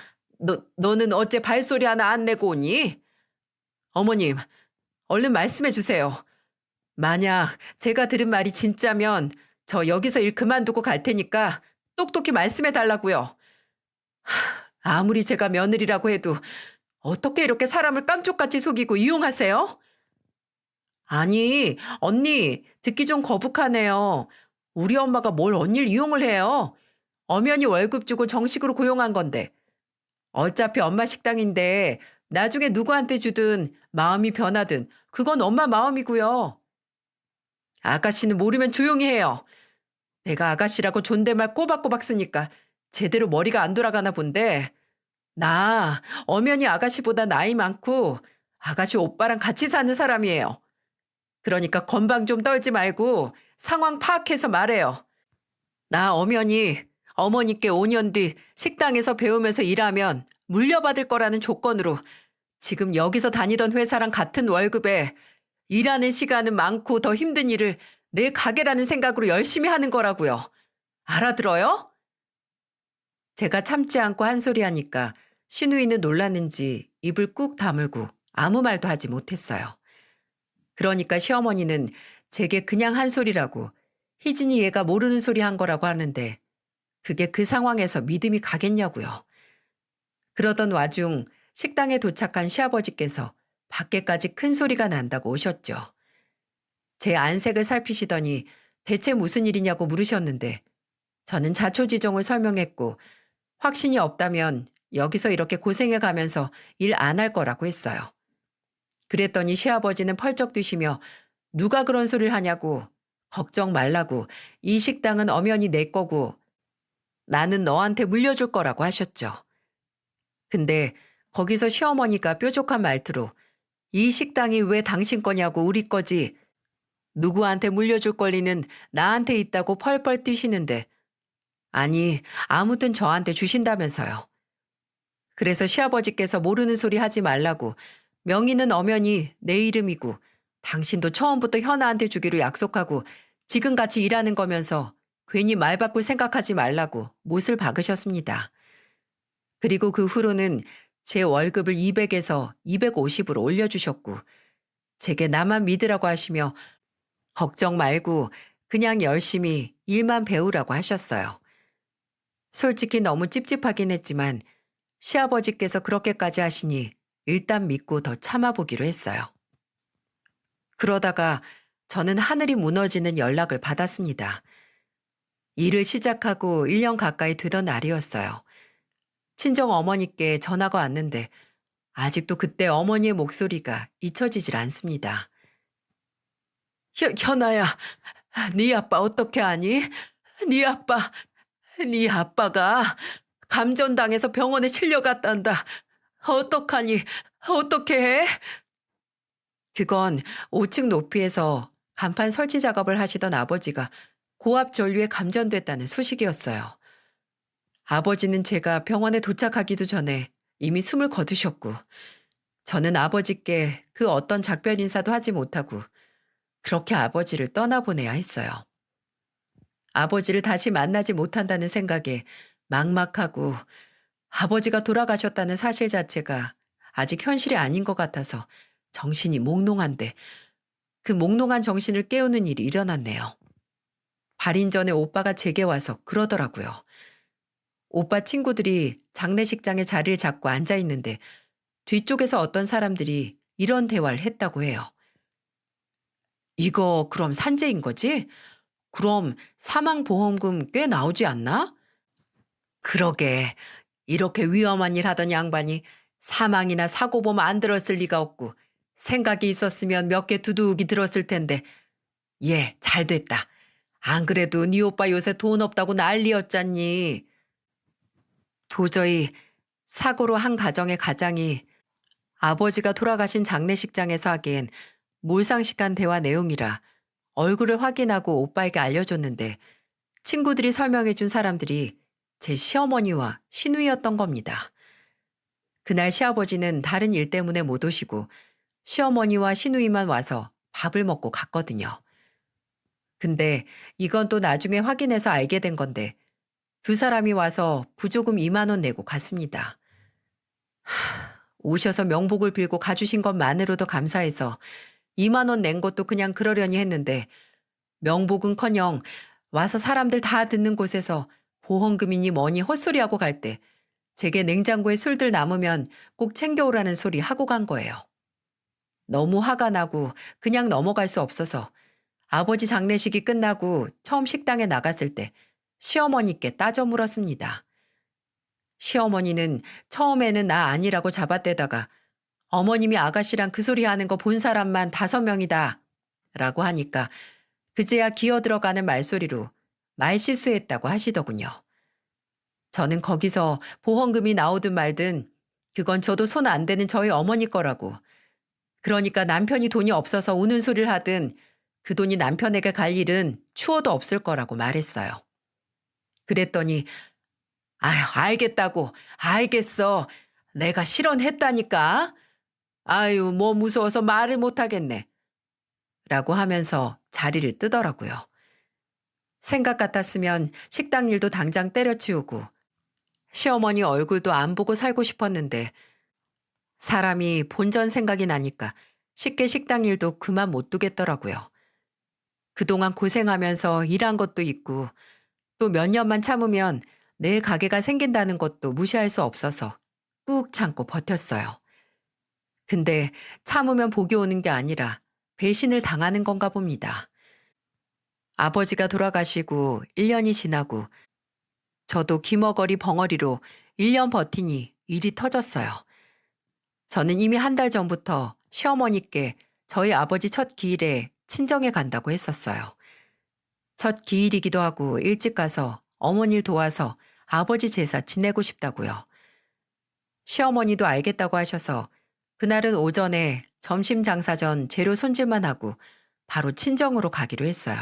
너는 어째 발소리 하나 안 내고 오니? 어머님, 얼른 말씀해 주세요. 만약 제가 들은 말이 진짜면 저 여기서 일 그만두고 갈 테니까 똑똑히 말씀해 달라고요. 아무리 제가 며느리라고 해도 어떻게 이렇게 사람을 깜짝같이 속이고 이용하세요? 아니, 언니, 듣기 좀 거북하네요. 우리 엄마가 뭘 언니를 이용을 해요? 엄연히 월급 주고 정식으로 고용한 건데. 어차피 엄마 식당인데 나중에 누구한테 주든 마음이 변하든 그건 엄마 마음이고요. 아가씨는 모르면 조용히 해요. 내가 아가씨라고 존댓말 꼬박꼬박 쓰니까 제대로 머리가 안 돌아가나 본데 나 엄연히 아가씨보다 나이 많고 아가씨 오빠랑 같이 사는 사람이에요. 그러니까 건방 좀 떨지 말고 상황 파악해서 말해요. 나 엄연히 어머니께 5년 뒤 식당에서 배우면서 일하면 물려받을 거라는 조건으로 지금 여기서 다니던 회사랑 같은 월급에 일하는 시간은 많고 더 힘든 일을 내 가게라는 생각으로 열심히 하는 거라고요. 알아들어요? 제가 참지 않고 한 소리 하니까 시누이는 놀랐는지 입을 꾹 다물고 아무 말도 하지 못했어요. 그러니까 시어머니는 제게 그냥 한 소리라고 희진이 얘가 모르는 소리 한 거라고 하는데 그게 그 상황에서 믿음이 가겠냐고요. 그러던 와중 식당에 도착한 시아버지께서 밖에까지 큰 소리가 난다고 오셨죠. 제 안색을 살피시더니 대체 무슨 일이냐고 물으셨는데 저는 자초지종을 설명했고 확신이 없다면 여기서 이렇게 고생해 가면서 일 안 할 거라고 했어요. 그랬더니 시아버지는 펄쩍 뛰시며 누가 그런 소리를 하냐고 걱정 말라고 이 식당은 엄연히 내 거고 나는 너한테 물려줄 거라고 하셨죠. 근데 거기서 시어머니가 뾰족한 말투로 이 식당이 왜 당신 거냐고 우리 거지 누구한테 물려줄 권리는 나한테 있다고 펄펄 뛰시는데 아니 아무튼 저한테 주신다면서요. 그래서 시아버지께서 모르는 소리 하지 말라고 명의는 엄연히 내 이름이고 당신도 처음부터 현아한테 주기로 약속하고 지금 같이 일하는 거면서 괜히 말 바꿀 생각하지 말라고 못을 박으셨습니다. 그리고 그 후로는 제 월급을 200에서 250으로 올려주셨고, 제게 나만 믿으라고 하시며 걱정 말고 그냥 열심히 일만 배우라고 하셨어요. 솔직히 너무 찝찝하긴 했지만 시아버지께서 그렇게까지 하시니 일단 믿고 더 참아보기로 했어요. 그러다가 저는 하늘이 무너지는 연락을 받았습니다. 일을 시작하고 1년 가까이 되던 날이었어요. 친정 어머니께 전화가 왔는데 아직도 그때 어머니의 목소리가 잊혀지질 않습니다. 현아야, 네 아빠 어떻게 하니? 네 아빠, 네 아빠가 감전당해서 병원에 실려갔단다. 어떡하니? 어떻게 해? 그건 5층 높이에서 간판 설치 작업을 하시던 아버지가 고압 전류에 감전됐다는 소식이었어요. 아버지는 제가 병원에 도착하기도 전에 이미 숨을 거두셨고, 저는 아버지께 그 어떤 작별 인사도 하지 못하고 그렇게 아버지를 떠나보내야 했어요. 아버지를 다시 만나지 못한다는 생각에 막막하고 아버지가 돌아가셨다는 사실 자체가 아직 현실이 아닌 것 같아서 정신이 몽롱한데 그 몽롱한 정신을 깨우는 일이 일어났네요. 발인 전에 오빠가 제게 와서 그러더라고요. 오빠 친구들이 장례식장에 자리를 잡고 앉아 있는데 뒤쪽에서 어떤 사람들이 이런 대화를 했다고 해요. 이거 그럼 산재인 거지? 그럼 사망보험금 꽤 나오지 않나? 그러게. 이렇게 위험한 일 하던 양반이 사망이나 사고보험 안 들었을 리가 없고 생각이 있었으면 몇 개 두둑이 들었을 텐데. 예, 잘 됐다. 안 그래도 네 오빠 요새 돈 없다고 난리였잖니. 도저히 사고로 한 가정의 가장이 아버지가 돌아가신 장례식장에서 하기엔 몰상식한 대화 내용이라 얼굴을 확인하고 오빠에게 알려줬는데 친구들이 설명해준 사람들이 제 시어머니와 시누이였던 겁니다. 그날 시아버지는 다른 일 때문에 못 오시고 시어머니와 시누이만 와서 밥을 먹고 갔거든요. 근데 이건 또 나중에 확인해서 알게 된 건데 두 사람이 와서 부조금 2만 원 내고 갔습니다. 오셔서 명복을 빌고 가주신 것만으로도 감사해서 2만 원 낸 것도 그냥 그러려니 했는데 명복은커녕 와서 사람들 다 듣는 곳에서 보험금이니 뭐니 헛소리하고 갈 때 제게 냉장고에 술들 남으면 꼭 챙겨오라는 소리 하고 간 거예요. 너무 화가 나고 그냥 넘어갈 수 없어서 아버지 장례식이 끝나고 처음 식당에 나갔을 때 시어머니께 따져 물었습니다. 시어머니는 처음에는 나 아니라고 잡아대다가 어머님이 아가씨랑 그 소리 하는 거 본 사람만 5명이다 라고 하니까 그제야 기어 들어가는 말소리로 말실수했다고 하시더군요. 저는 거기서 보험금이 나오든 말든 그건 저도 손 안 대는 저희 어머니 거라고. 그러니까 남편이 돈이 없어서 우는 소리를 하든 그 돈이 남편에게 갈 일은 추워도 없을 거라고 말했어요. 그랬더니 아휴 알겠다고 알겠어. 내가 실언했다니까. 아유 뭐 무서워서 말을 못하겠네. 라고 하면서 자리를 뜨더라고요. 생각 같았으면 식당 일도 당장 때려치우고 시어머니 얼굴도 안 보고 살고 싶었는데 사람이 본전 생각이 나니까 쉽게 식당 일도 그만 못 두겠더라고요. 그동안 고생하면서 일한 것도 있고 또 몇 년만 참으면 내 가게가 생긴다는 것도 무시할 수 없어서 꾹 참고 버텼어요. 근데 참으면 복이 오는 게 아니라 배신을 당하는 건가 봅니다. 아버지가 돌아가시고 1년이 지나고 저도 기머거리 벙어리로 1년 버티니 일이 터졌어요. 저는 이미 한 달 전부터 시어머니께 저희 아버지 첫 기일에 친정에 간다고 했었어요. 첫 기일이기도 하고 일찍 가서 어머니를 도와서 아버지 제사 지내고 싶다고요. 시어머니도 알겠다고 하셔서 그날은 오전에 점심 장사 전 재료 손질만 하고 바로 친정으로 가기로 했어요.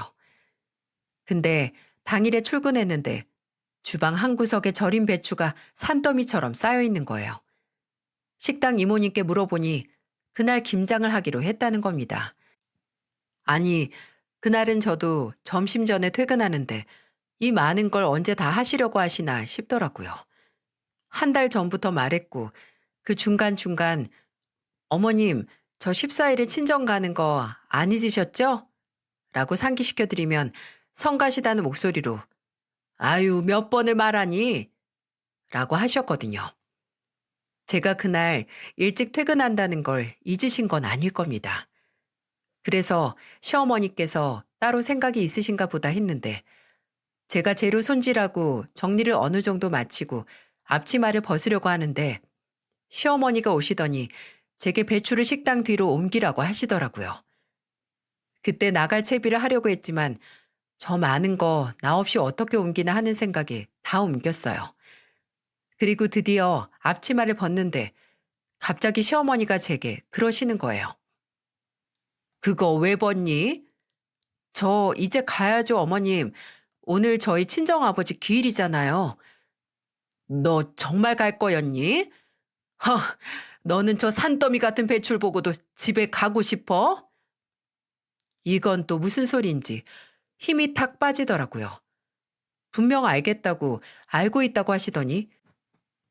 근데 당일에 출근했는데 주방 한 구석에 절인 배추가 산더미처럼 쌓여 있는 거예요. 식당 이모님께 물어보니 그날 김장을 하기로 했다는 겁니다. 아니, 그날은 저도 점심 전에 퇴근하는데 이 많은 걸 언제 다 하시려고 하시나 싶더라고요. 한 달 전부터 말했고 그 중간중간 어머님 저 14일에 친정 가는 거 안 잊으셨죠? 라고 상기시켜드리면 성가시다는 목소리로 아유 몇 번을 말하니? 라고 하셨거든요. 제가 그날 일찍 퇴근한다는 걸 잊으신 건 아닐 겁니다. 그래서 시어머니께서 따로 생각이 있으신가 보다 했는데 제가 재료 손질하고 정리를 어느 정도 마치고 앞치마를 벗으려고 하는데 시어머니가 오시더니 제게 배추를 식당 뒤로 옮기라고 하시더라고요. 그때 나갈 채비를 하려고 했지만 저 많은 거 나 없이 어떻게 옮기나 하는 생각에 다 옮겼어요. 그리고 드디어 앞치마를 벗는데 갑자기 시어머니가 제게 그러시는 거예요. 그거 왜 벗니? 저 이제 가야죠, 어머님. 오늘 저희 친정아버지 기일이잖아요. 너 정말 갈 거였니? 허, 너는 저 산더미 같은 배출 보고도 집에 가고 싶어? 이건 또 무슨 소리인지 힘이 탁 빠지더라고요. 분명 알겠다고 알고 있다고 하시더니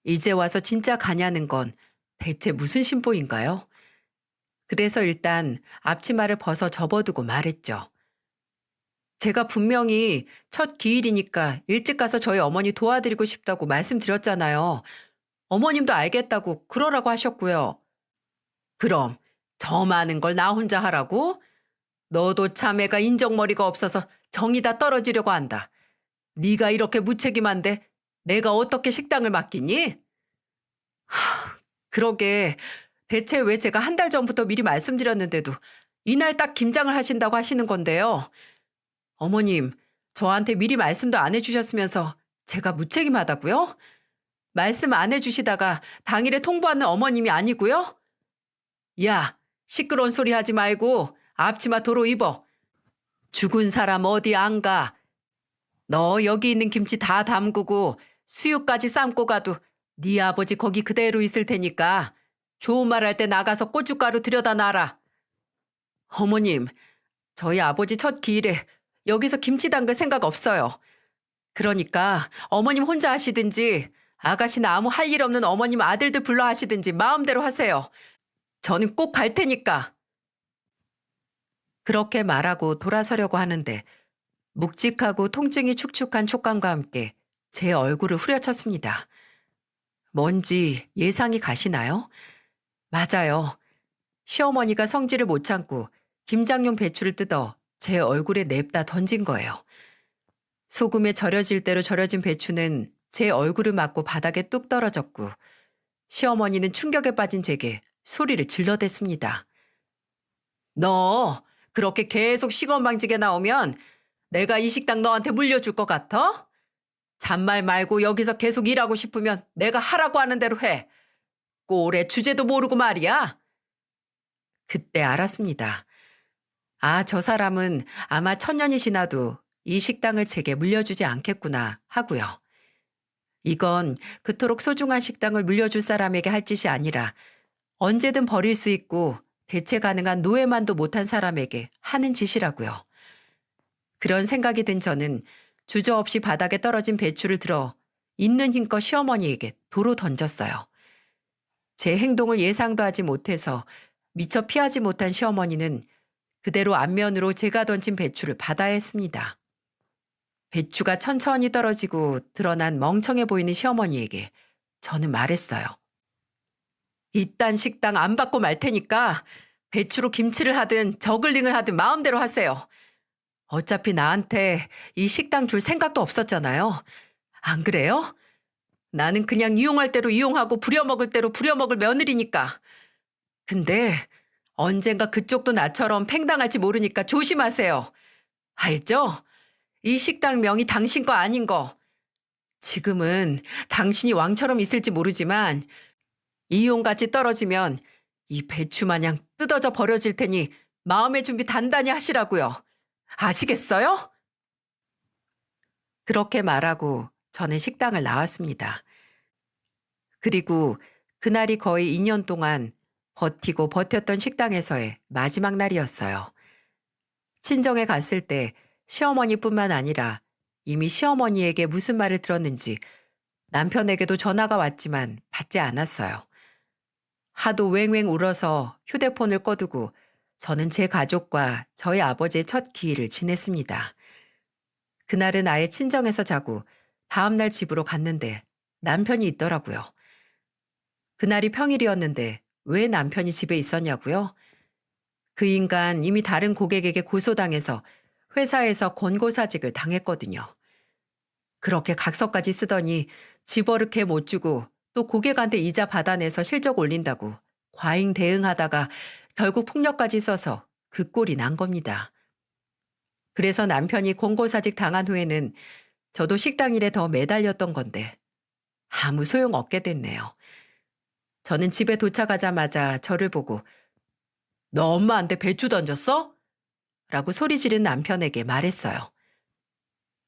이제 와서 진짜 가냐는 건 대체 무슨 심보인가요? 그래서 일단 앞치마를 벗어 접어두고 말했죠. 제가 분명히 첫 기일이니까 일찍 가서 저희 어머니 도와드리고 싶다고 말씀드렸잖아요. 어머님도 알겠다고 그러라고 하셨고요. 그럼 저 많은 걸 나 혼자 하라고? 너도 참 애가 인정머리가 없어서 정이 다 떨어지려고 한다. 네가 이렇게 무책임한데 내가 어떻게 식당을 맡기니? 그러게 대체 왜 제가 한 달 전부터 미리 말씀드렸는데도 이날 딱 김장을 하신다고 하시는 건데요. 어머님, 저한테 미리 말씀도 안 해주셨으면서 제가 무책임하다고요? 말씀 안 해주시다가 당일에 통보하는 어머님이 아니고요? 야, 시끄러운 소리 하지 말고 앞치마 도로 입어. 죽은 사람 어디 안 가. 너 여기 있는 김치 다 담그고 수육까지 삶고 가도 네 아버지 거기 그대로 있을 테니까 좋은 말 할 때 나가서 고춧가루 들여다 놔라. 어머님, 저희 아버지 첫 기일에 여기서 김치 담글 생각 없어요. 그러니까 어머님 혼자 하시든지 아가씨나 아무 할 일 없는 어머님 아들들 불러 하시든지 마음대로 하세요. 저는 꼭 갈 테니까. 그렇게 말하고 돌아서려고 하는데 묵직하고 통증이 축축한 촉감과 함께 제 얼굴을 후려쳤습니다. 뭔지 예상이 가시나요? 맞아요. 시어머니가 성질을 못 참고 김장용 배추를 뜯어 제 얼굴에 냅다 던진 거예요. 소금에 절여질 대로 절여진 배추는 제 얼굴을 맞고 바닥에 뚝 떨어졌고 시어머니는 충격에 빠진 제게 소리를 질러댔습니다. 너 그렇게 계속 시건방지게 나오면 내가 이 식당 너한테 물려줄 것 같아? 잔말 말고 여기서 계속 일하고 싶으면 내가 하라고 하는 대로 해. 꼴의 주제도 모르고 말이야. 그때 알았습니다. 아, 저 사람은 아마 천년이 지나도 이 식당을 제게 물려주지 않겠구나 하고요. 이건 그토록 소중한 식당을 물려줄 사람에게 할 짓이 아니라 언제든 버릴 수 있고 대체 가능한 노예만도 못한 사람에게 하는 짓이라고요. 그런 생각이 든 저는 주저없이 바닥에 떨어진 배추를 들어 있는 힘껏 시어머니에게 도로 던졌어요. 제 행동을 예상도 하지 못해서 미처 피하지 못한 시어머니는 그대로 안면으로 제가 던진 배추를 받아야 했습니다. 배추가 천천히 떨어지고 드러난 멍청해 보이는 시어머니에게 저는 말했어요. 이딴 식당 안 받고 말 테니까 배추로 김치를 하든 저글링을 하든 마음대로 하세요. 어차피 나한테 이 식당 줄 생각도 없었잖아요. 안 그래요? 나는 그냥 이용할 대로 이용하고 부려먹을 대로 부려먹을 며느리니까. 근데 언젠가 그쪽도 나처럼 팽당할지 모르니까 조심하세요. 알죠? 이 식당 명이 당신 거 아닌 거. 지금은 당신이 왕처럼 있을지 모르지만 이용같이 떨어지면 이 배추 마냥 뜯어져 버려질 테니 마음의 준비 단단히 하시라고요. 아시겠어요? 그렇게 말하고 저는 식당을 나왔습니다. 그리고 그날이 거의 2년 동안 버티고 버텼던 식당에서의 마지막 날이었어요. 친정에 갔을 때 시어머니뿐만 아니라 이미 시어머니에게 무슨 말을 들었는지 남편에게도 전화가 왔지만 받지 않았어요. 하도 왱왱 울어서 휴대폰을 꺼두고 저는 제 가족과 저희 아버지의 첫 기일을 지냈습니다. 그날은 아예 친정에서 자고 다음날 집으로 갔는데 남편이 있더라고요. 그날이 평일이었는데 왜 남편이 집에 있었냐고요? 그 인간 이미 다른 고객에게 고소당해서 회사에서 권고사직을 당했거든요. 그렇게 각서까지 쓰더니 집어릇게 못 주고 또 고객한테 이자 받아내서 실적 올린다고 과잉 대응하다가 결국 폭력까지 써서 그 꼴이 난 겁니다. 그래서 남편이 권고사직 당한 후에는 저도 식당 일에 더 매달렸던 건데 아무 소용 없게 됐네요. 저는 집에 도착하자마자 저를 보고 "너 엄마한테 배추 던졌어?" 라고 소리 지른 남편에게 말했어요.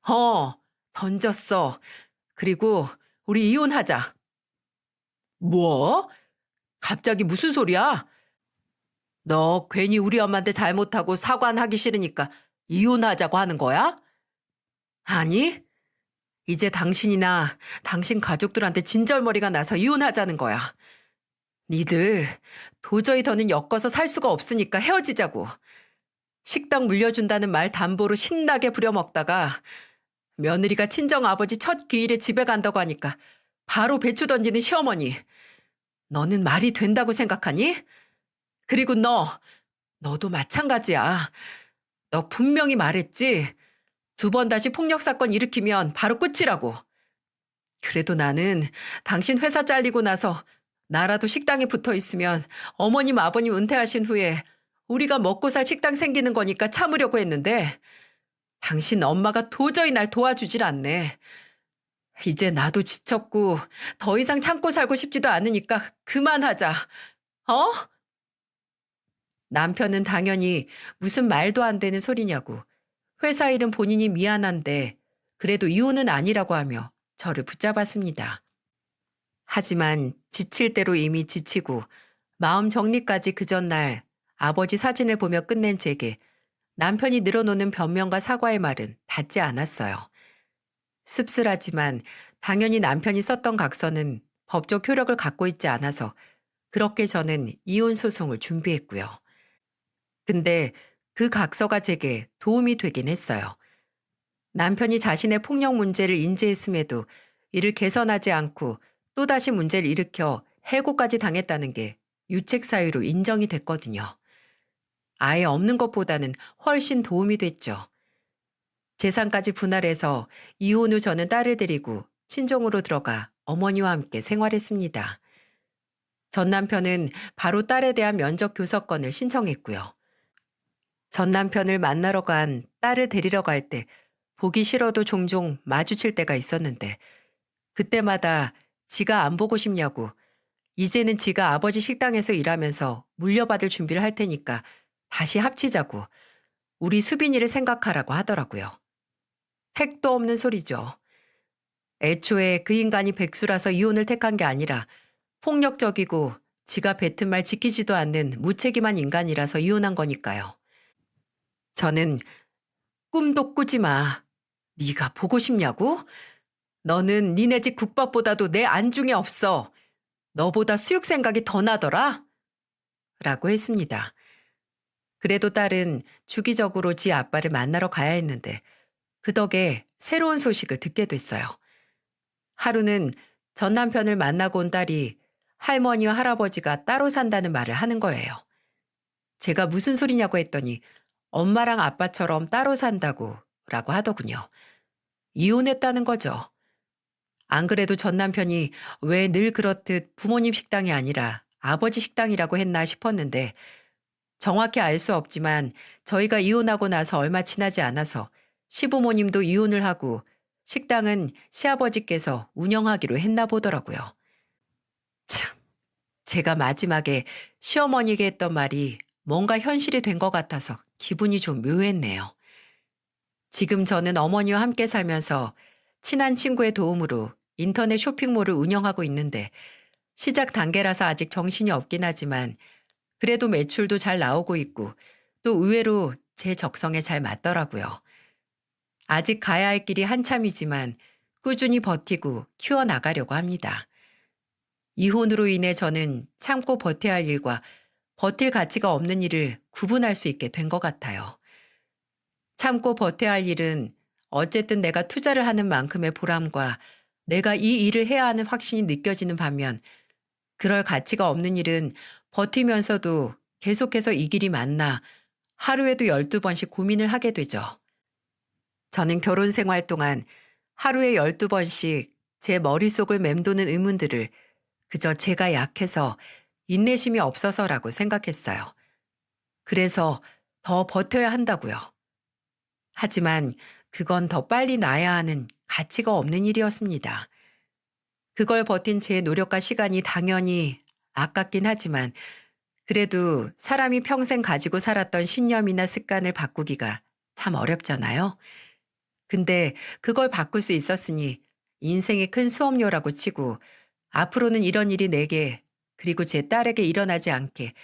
"어, 던졌어. 그리고 우리 이혼하자." "뭐? 갑자기 무슨 소리야? 너 괜히 우리 엄마한테 잘못하고 사과는 하기 싫으니까 이혼하자고 하는 거야?" "아니, 이제 당신이나 당신 가족들한테 진절머리가 나서 이혼하자는 거야. 니들 도저히 더는 엮어서 살 수가 없으니까 헤어지자고. 식당 물려준다는 말 담보로 신나게 부려먹다가 며느리가 친정아버지 첫 기일에 집에 간다고 하니까 바로 배추 던지는 시어머니. 너는 말이 된다고 생각하니? 그리고 너도 마찬가지야. 너 분명히 말했지. 2번 다시 폭력 사건 일으키면 바로 끝이라고. 그래도 나는 당신 회사 잘리고 나서 나라도 식당에 붙어 있으면 어머님 아버님 은퇴하신 후에 우리가 먹고 살 식당 생기는 거니까 참으려고 했는데 당신 엄마가 도저히 날 도와주질 않네. 이제 나도 지쳤고 더 이상 참고 살고 싶지도 않으니까 그만하자. 어?" 남편은 당연히 무슨 말도 안 되는 소리냐고 회사 일은 본인이 미안한데 그래도 이혼은 아니라고 하며 저를 붙잡았습니다. 하지만 지칠 대로 이미 지치고 마음 정리까지 그 전날 아버지 사진을 보며 끝낸 제게 남편이 늘어놓는 변명과 사과의 말은 닿지 않았어요. 씁쓸하지만 당연히 남편이 썼던 각서는 법적 효력을 갖고 있지 않아서 그렇게 저는 이혼 소송을 준비했고요. 근데 그 각서가 제게 도움이 되긴 했어요. 남편이 자신의 폭력 문제를 인지했음에도 이를 개선하지 않고 또다시 문제를 일으켜 해고까지 당했다는 게 유책 사유로 인정이 됐거든요. 아예 없는 것보다는 훨씬 도움이 됐죠. 재산까지 분할해서 이혼 후 저는 딸을 데리고 친정으로 들어가 어머니와 함께 생활했습니다. 전 남편은 바로 딸에 대한 면접 교섭권을 신청했고요. 전 남편을 만나러 간 딸을 데리러 갈 때 보기 싫어도 종종 마주칠 때가 있었는데 그때마다 지가 안 보고 싶냐고 이제는 지가 아버지 식당에서 일하면서 물려받을 준비를 할 테니까 다시 합치자고 우리 수빈이를 생각하라고 하더라고요. 택도 없는 소리죠. 애초에 그 인간이 백수라서 이혼을 택한 게 아니라 폭력적이고 지가 뱉은 말 지키지도 않는 무책임한 인간이라서 이혼한 거니까요. 저는 꿈도 꾸지 마. 네가 보고 싶냐고? 너는 니네 집 국밥보다도 내 안중에 없어. 너보다 수육 생각이 더 나더라? 라고 했습니다. 그래도 딸은 주기적으로 지 아빠를 만나러 가야 했는데 그 덕에 새로운 소식을 듣게 됐어요. 하루는 전 남편을 만나고 온 딸이 할머니와 할아버지가 따로 산다는 말을 하는 거예요. 제가 무슨 소리냐고 했더니 엄마랑 아빠처럼 따로 산다고 라고 하더군요. 이혼했다는 거죠. 안 그래도 전 남편이 왜 늘 그렇듯 부모님 식당이 아니라 아버지 식당이라고 했나 싶었는데 정확히 알 수 없지만 저희가 이혼하고 나서 얼마 지나지 않아서 시부모님도 이혼을 하고 식당은 시아버지께서 운영하기로 했나 보더라고요. 참, 제가 마지막에 시어머니에게 했던 말이 뭔가 현실이 된 것 같아서 기분이 좀 묘했네요. 지금 저는 어머니와 함께 살면서 친한 친구의 도움으로 인터넷 쇼핑몰을 운영하고 있는데 시작 단계라서 아직 정신이 없긴 하지만 그래도 매출도 잘 나오고 있고 또 의외로 제 적성에 잘 맞더라고요. 아직 가야 할 길이 한참이지만 꾸준히 버티고 키워나가려고 합니다. 이혼으로 인해 저는 참고 버텨야 할 일과 버틸 가치가 없는 일을 구분할 수 있게 된 것 같아요. 참고 버텨야 할 일은 어쨌든 내가 투자를 하는 만큼의 보람과 내가 이 일을 해야 하는 확신이 느껴지는 반면, 그럴 가치가 없는 일은 버티면서도 계속해서 이 길이 맞나 하루에도 12번씩 고민을 하게 되죠. 저는 결혼 생활 동안 하루에 12번씩 제 머릿속을 맴도는 의문들을 그저 제가 약해서 인내심이 없어서라고 생각했어요. 그래서 더 버텨야 한다고요. 하지만 그건 더 빨리 놔야 하는 가치가 없는 일이었습니다. 그걸 버틴 제 노력과 시간이 당연히 아깝긴 하지만, 그래도 사람이 평생 가지고 살았던 신념이나 습관을 바꾸기가 참 어렵잖아요. 근데 그걸 바꿀 수 있었으니 인생의 큰 수업료라고 치고, 앞으로는 이런 일이 내게 그리고 제 딸에게 일어나지 않게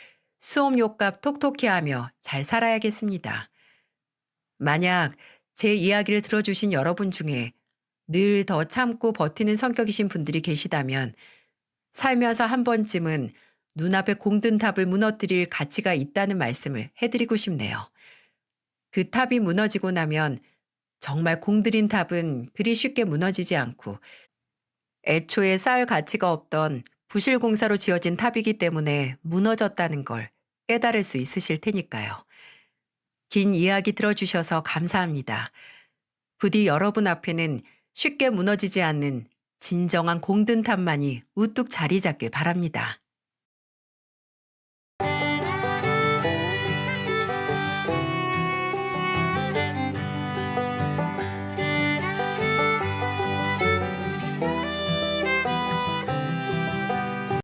수업료값 톡톡히 하며 잘 살아야겠습니다. 만약 제 이야기를 들어주신 여러분 중에 늘 더 참고 버티는 성격이신 분들이 계시다면, 살면서 한 번쯤은 눈앞에 공든 탑을 무너뜨릴 가치가 있다는 말씀을 해드리고 싶네요. 그 탑이 무너지고 나면 정말 공들인 탑은 그리 쉽게 무너지지 않고, 애초에 쌓을 가치가 없던 부실 공사로 지어진 탑이기 때문에 무너졌다는 걸 깨달을 수 있으실 테니까요. 긴 이야기 들어주셔서 감사합니다. 부디 여러분 앞에는 쉽게 무너지지 않는 진정한 공든 탑만이 우뚝 자리 잡길 바랍니다.